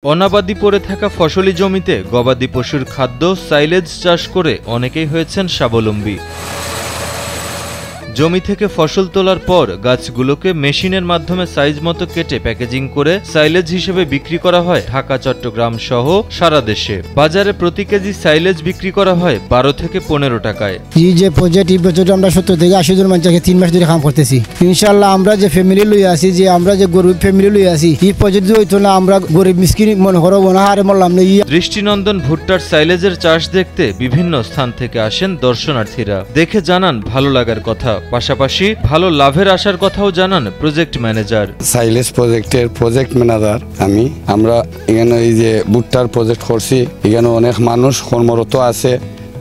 অনাবাদি পড়ে থাকা ফসলি জমিতে গবাদি পশুর খাদ্য সাইলেজ চাষ করে অনেকেই হয়েছেন স্বাবলম্বী। জমি থেকে ফসল তোলার পর গাছগুলোকে মেশিনের মাধ্যমে সাইজ মতো কেটে প্যাকেজিং করে সাইলেজ হিসেবে বিক্রি করা হয় ঢাকা, চট্টগ্রাম সহ সারা দেশে। বাজারে প্রতি কেজি সাইলেজ বিক্রি করা হয় 12 থেকে 15 টাকায়। এই যে প্রজেক্ট এই বছর আমরা 70 থেকে 80 জন মানুষকে 3 মাস ধরে কাম করতেছি। ইনশাআল্লাহ আমরা যে ফ্যামিলি লই আছি, যে আমরা যে গরিব ফ্যামিলি লই আছি, এই প্রজেক্ট হইতো না আমরা গরিব মিসকিন মনে করব না, হারে মরলাম না। দৃষ্টিনন্দন ভুট্টার সাইলেজের চাষ দেখতে বিভিন্ন স্থান থেকে আসেন দর্শনার্থীরা। দেখে জানান ভালো লাগার কথা, পাশাপাশি ভালো লাভের আশার কথাও জানান প্রজেক্ট ম্যানেজার। সাইলেজ প্রজেক্টের প্রজেক্ট ম্যানেজার আমরা এখানে এই যে ভুট্টার প্রজেক্ট করছি, এখানে অনেক মানুষ কর্মরত আছে,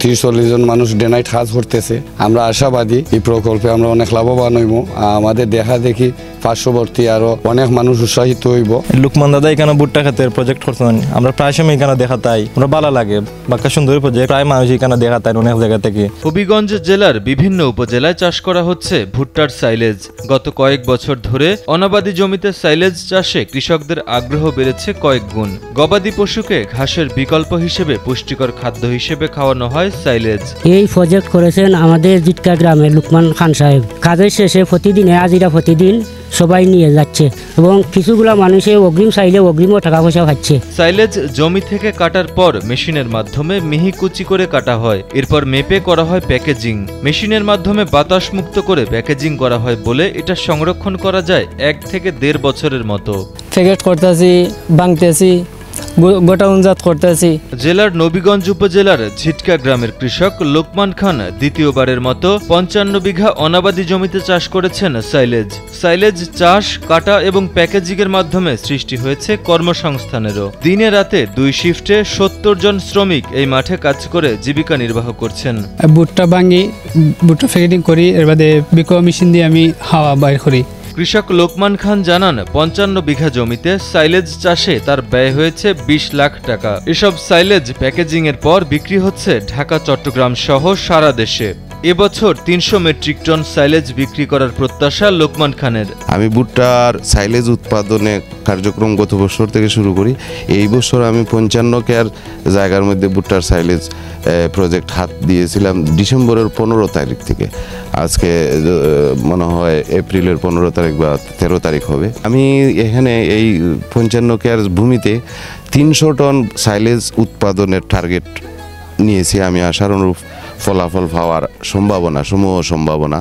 30-40 জন মানুষ ডেনাইট কাজ করতেছে। আমরা আশাবাদী এই প্রকল্পে আমরা অনেক লাভবান হইব। আমাদের দেখা দেখি পার্শ্ববর্তী আরো অনেক মানুষ উৎসাহিত হইব। লুকমান দাদা এখানে ভুট্টা খাতের প্রজেক্ট করছেন, আমরা প্রায় সময় এখানে দেখা তাই আমরা ভালো লাগে। বাক্কা সুন্দর প্রজেক্ট, প্রায় মানুষ এখানে দেখা তাই অনেক জায়গা থেকে। হবিগঞ্জ জেলার বিভিন্ন উপজেলায় চাষ করা হচ্ছে ভুট্টার সাইলেজ। গত কয়েক বছর ধরে অনাবাদি জমিতে সাইলেজ চাষে কৃষকদের আগ্রহ বেড়েছে কয়েক গুণ। গবাদি পশুকে ঘাসের বিকল্প হিসেবে পুষ্টিকর খাদ্য হিসেবে খাওয়ানো হয় সাইলেজ। এই প্রজেক্ট করেছেন আমাদের জিটকা গ্রামের লুকমান খান সাহেব। কাজের শেষে প্রতিদিন হাজিরা প্রতিদিন সবাই নিয়ে যাচ্ছে এবং কিছুগুলা মানুষে অগ্রিম চাইলে অগ্রিমও টাকা পয়সা পাচ্ছে। সাইলেজ জমি থেকে কাটার পর মেশিনের মাধ্যমে মিহি কুচি করে কাটা হয়, এরপর মেপে করা হয় প্যাকেজিং। মেশিনের মাধ্যমে বাতাস মুক্ত করে প্যাকেজিং করা হয় বলে এটা সংরক্ষণ করা যায় 1 থেকে 1.5 বছরের মতো। প্যাকেট করতেছি, ভাঙতেছি, গোটা উনজাত করতেছি। জেলার নবীগঞ্জ উপজেলার ঝিটকা গ্রামের কৃষক লোকমান খান দ্বিতীয়বারের মতো 55 বিঘা অনাবাদি জমিতে চাষ করেছেন সাইলেজ। সাইলেজ চাষ, কাটা এবং প্যাকেজিং এর মাধ্যমে সৃষ্টি হয়েছে কর্মসংস্থানেরও। দিনে রাতে 2 শিফটে 70 জন শ্রমিক এই মাঠে কাজ করে জীবিকা নির্বাহ করছেন। ভুট্টা ভাঙি, ভুট্টা প্যাকেটিং করি, এর বাদে বিকো মেশিন দিয়ে আমি হাওয়া বাইর করি। কৃষক লোকমান খান জানান 55 বিঘা জমিতে সাইলেজ চাষে তার ব্যয় হয়েছে 20 লাখ টাকা। এসব সাইলেজ প্যাকেজিং এর পর বিক্রি হচ্ছে ঢাকা, চট্টগ্রাম সহ সারা দেশে। এবছর 300 মেট্রিক টন সাইলেজ বিক্রি করার প্রত্যাশা লোকমান খানের। আমি ভুট্টার সাইলেজ উৎপাদনে কার্যক্রম গত বছর থেকে শুরু করি। এই বছর আমি 55 কেয়ার জায়গার মধ্যে ভুট্টার সাইলেজ প্রজেক্ট হাত দিয়েছিলাম ডিসেম্বরের 15 তারিখ থেকে। আজকে মনে হয় এপ্রিলের 15 তারিখ বা 13 তারিখ হবে। আমি এখানে এই 55 কেয়ার ভূমিতে 300 টন সাইলেজ উৎপাদনের টার্গেট নিয়েছি। আমি আশার অনুরূপ ফলাফল পাওয়ার সম্ভাবনা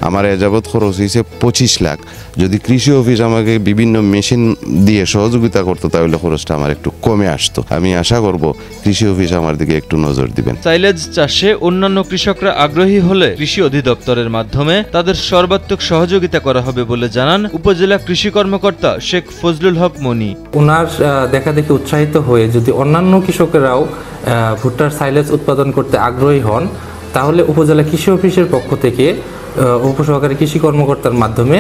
আমার যাবৎ খরচ হয়েছে 25 লাখ। যদি কৃষি অফিস আমাকে বিভিন্ন মেশিন দিয়ে সহযোগিতা করতো তাহলে খরচটা আমার একটু কমে আসতো। আমি আশা করব কৃষি অফিস আমার দিকে একটু নজর দিবেন। সাইলেজ চাষে অন্যান্য কৃষকরা আগ্রহী হলে কৃষি অধিদপ্তরের মাধ্যমে তাদের সর্বাত্মক সহযোগিতা করা হবে বলে জানান উপজেলা কৃষি কর্মকর্তা শেখ ফজলুল হক মনি। ওনার দেখা দেখে উৎসাহিত হয়ে যদি অন্যান্য কৃষকেরাও ভুট্টার সাইলেজ উৎপাদন করতে আগ্রহী হন, তাহলে উপজেলা কৃষি অফিসের পক্ষ থেকে উপসহকারী কৃষি কর্মকর্তার মাধ্যমে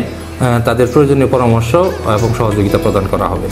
তাদের প্রয়োজনীয় পরামর্শ এবং সহযোগিতা প্রদান করা হবে।